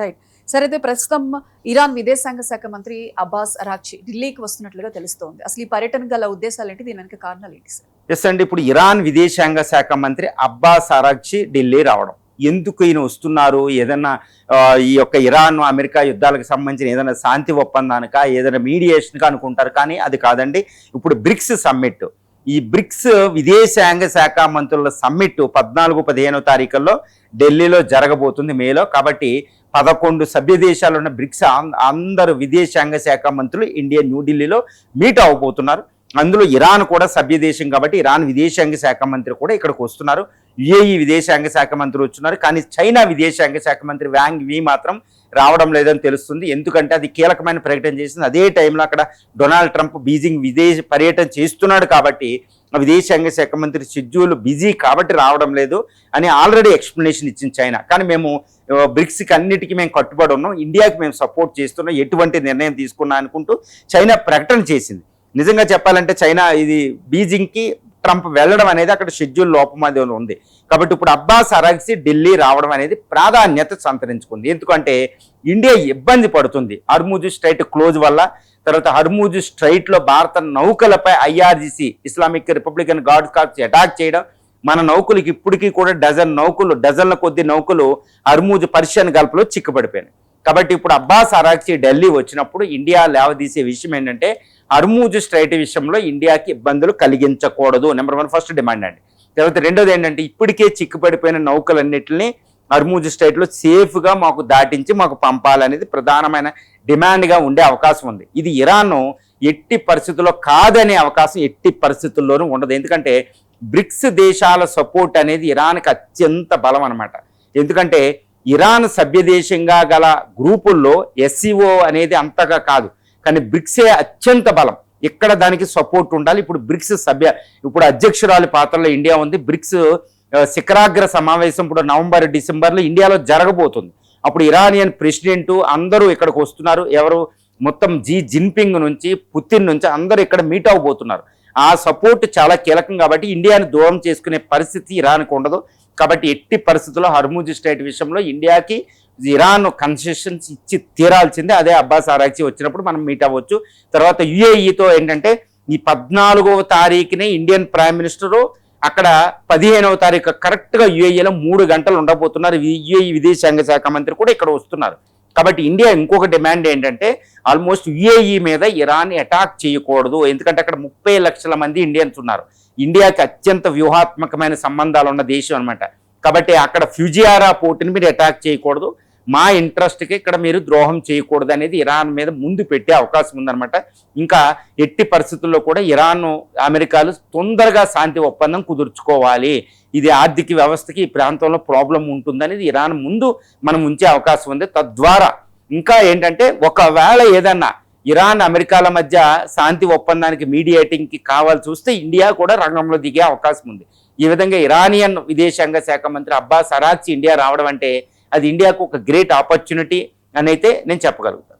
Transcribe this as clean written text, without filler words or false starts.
Right. సరే అయితే ప్రస్తుతం ఇరాన్ విదేశాంగ శాఖ మంత్రి అబ్బాస్ అరాగ్చి ఢిల్లీకి వస్తున్నట్లుగా తెలుస్తోంది. అసలు ఈ పర్యటన గల ఉద్దేశాలేంటి? దీని వెనక కారణాలేంటి సార్? ఎస్ అండి. ఇప్పుడు ఇరాన్ విదేశాంగ శాఖ మంత్రి అబ్బాస్ అరాగ్చి ఢిల్లీ రావడం, ఎందుకు ఈయన వస్తున్నారు? ఏదన్నా ఈ యొక్క ఇరాన్ అమెరికా యుద్ధాలకు సంబంధించిన ఏదైనా శాంతి ఒప్పందానిక, ఏదైనా మీడియేషన్గా అనుకుంటారు, కానీ అది కాదండి. ఇప్పుడు బ్రిక్స్ సమ్మిట్, ఈ బ్రిక్స్ విదేశాంగ శాఖ మంత్రుల సమ్మిట్ 14-15 తారీఖుల్లో ఢిల్లీలో జరగబోతుంది, మేలో. కాబట్టి 11 సభ్య దేశాలు ఉన్న బ్రిక్స్ అందరు విదేశాంగ శాఖ మంత్రులు ఇండియా న్యూఢిల్లీలో మీట్ అవ్వబోతున్నారు. అందులో ఇరాన్ కూడా సభ్య దేశం కాబట్టి ఇరాన్ విదేశాంగ శాఖ మంత్రి కూడా ఇక్కడికి వస్తున్నారు. యుఏఈ విదేశాంగ శాఖ మంత్రి వచ్చున్నారు. కానీ చైనా విదేశాంగ శాఖ మంత్రి వాంగ్ వి మాత్రం రావడం లేదని తెలుస్తుంది. ఎందుకంటే అది కీలకమైన ప్రకటన చేసింది. అదే టైంలో అక్కడ డొనాల్డ్ ట్రంప్ బీజింగ్ విదేశ పర్యటన చేస్తున్నాడు కాబట్టి విదేశాంగ శాఖ మంత్రి షెడ్యూల్ బిజీ కాబట్టి రావడం లేదు అని ఆల్రెడీ ఎక్స్ప్లెనేషన్ ఇచ్చింది చైనా. కానీ మేము బ్రిక్స్కి అన్నిటికీ మేము కట్టుబడి ఉన్నాం, ఇండియాకి మేము సపోర్ట్ చేస్తున్నాం, ఎటువంటి నిర్ణయం తీసుకున్నా అనుకుంటూ చైనా ప్రకటన చేసింది. నిజంగా చెప్పాలంటే చైనా ఇది బీజింగ్కి ట్రంప్ వెళ్ళడం అనేది అక్కడ షెడ్యూల్ లోపం అది ఉంది. కాబట్టి ఇప్పుడు అబ్బాస్ అరాగ్చి ఢిల్లీ రావడం అనేది ప్రాధాన్యత సంతరించుకుంది. ఎందుకంటే ఇండియా ఇబ్బంది పడుతుంది హర్ముజ్ స్ట్రైట్ క్లోజ్ వల్ల. తర్వాత హర్ముజ్ స్ట్రైట్లో భారత నౌకలపై IRGC Islamic Republican Guards Corps attack చేయడం, మన నౌకలకి ఇప్పటికీ కూడా డజన్ల కొద్ది నౌకలు హర్ముజ్ పర్షియన్ గల్ఫ్లో చిక్కుపడిపోయినాయి. కాబట్టి ఇప్పుడు అబ్బాస్ అరాగ్చి ఢిల్లీ వచ్చినప్పుడు ఇండియా లేవదీసే విషయం ఏంటంటే హర్ముజ్ స్ట్రైట్ విషయంలో ఇండియాకి ఇబ్బందులు కలిగించకూడదు. నెంబర్ 1 ఫస్ట్ డిమాండ్ అండి. తర్వాత రెండోది ఏంటంటే ఇప్పటికే చిక్కుపడిపోయిన నౌకలన్నింటినీ హర్ముజ్ స్ట్రైట్లో సేఫ్గా మాకు దాటించి మాకు పంపాలనేది ప్రధానమైన డిమాండ్గా ఉండే అవకాశం ఉంది. ఇది ఇరాన్ ఎట్టి పరిస్థితుల్లో కాదనే అవకాశం ఎట్టి పరిస్థితుల్లోనూ ఉండదు. ఎందుకంటే బ్రిక్స్ దేశాల సపోర్ట్ అనేది ఇరాన్కి అత్యంత బలం అనమాట. ఎందుకంటే ఇరాన్ సభ్య దేశంగా గల గ్రూపుల్లో ఎస్సీఓ అనేది అంతగా కాదు, కానీ బ్రిక్సే అత్యంత బలం. ఇక్కడ దానికి సపోర్ట్ ఉండాలి. ఇప్పుడు బ్రిక్స్ ఇప్పుడు అధ్యక్షురాలి పాత్రలో ఇండియా ఉంది. బ్రిక్స్ శిఖరాగ్ర సమావేశం ఇప్పుడు నవంబర్-డిసెంబర్లో ఇండియాలో జరగబోతుంది. అప్పుడు ఇరానియన్ ప్రెసిడెంట్ అందరూ ఇక్కడికి వస్తున్నారు. ఎవరు? మొత్తం జిన్పింగ్ నుంచి పుతిన్ నుంచి అందరూ ఇక్కడ మీట్ అవ్వబోతున్నారు. ఆ సపోర్ట్ చాలా కీలకం కాబట్టి ఇండియాని దూరం చేసుకునే పరిస్థితి ఇరాన్కి ఉండదు. కాబట్టి ఎట్టి పరిస్థితుల్లో హర్ముజ్ స్ట్రైట్ విషయంలో ఇండియాకి ఇరాన్ కన్సెషన్స్ ఇచ్చి తీరాల్సిందే. అదే అబ్బాస్ అరాగ్చి వచ్చినప్పుడు మనం మీట్ అవ్వచ్చు. తర్వాత యుఏఈతో ఏంటంటే ఈ 14వ తారీఖునే ఇండియన్ ప్రైమ్ మినిస్టరు అక్కడ 15వ తారీఖు కరెక్ట్గా యుఏఈలో 3 గంటలు ఉండబోతున్నారు. యుఏఈ విదేశాంగ శాఖ మంత్రి కూడా ఇక్కడ వస్తున్నారు. కాబట్టి ఇండియా ఇంకొక డిమాండ్ ఏంటంటే ఆల్మోస్ట్ యుఏఈ మీద ఇరాన్ అటాక్ చేయకూడదు. ఎందుకంటే అక్కడ 30 లక్షల మంది ఇండియన్స్ ఉన్నారు. ఇండియాకి అత్యంత వ్యూహాత్మకమైన సంబంధాలు ఉన్న దేశం అనమాట. కాబట్టి అక్కడ ఫ్యూజియారా పోర్టుని మీరు అటాక్ చేయకూడదు, మా ఇంట్రెస్ట్కి ఇక్కడ మీరు ద్రోహం చేయకూడదు అనేది ఇరాన్ మీద ముందు పెట్టే అవకాశం ఉందన్నమాట. ఇంకా ఎట్టి పరిస్థితుల్లో కూడా ఇరాన్ అమెరికాలు తొందరగా శాంతి ఒప్పందం కుదుర్చుకోవాలి, ఇది ఆర్థిక వ్యవస్థకి ఈ ప్రాంతంలో ప్రాబ్లం ఉంటుందనేది ఇరాన్ ముందు మనం ఉంచే అవకాశం ఉంది. తద్వారా ఇంకా ఏంటంటే ఒకవేళ ఏదన్నా ఇరాన్ అమెరికాల మధ్య శాంతి ఒప్పందానికి మీడియేటింగ్కి కావాల్సి వస్తే ఇండియా కూడా రంగంలో దిగే అవకాశం ఉంది. ఈ విధంగా ఇరానియన్ విదేశాంగ శాఖ మంత్రి అబ్బాస్ అరాగ్చి ఇండియా రావడం అంటే అది ఇండియాకు ఒక గ్రేట్ ఆపర్చునిటీ అని అయితే నేను చెప్పగలుగుతాను.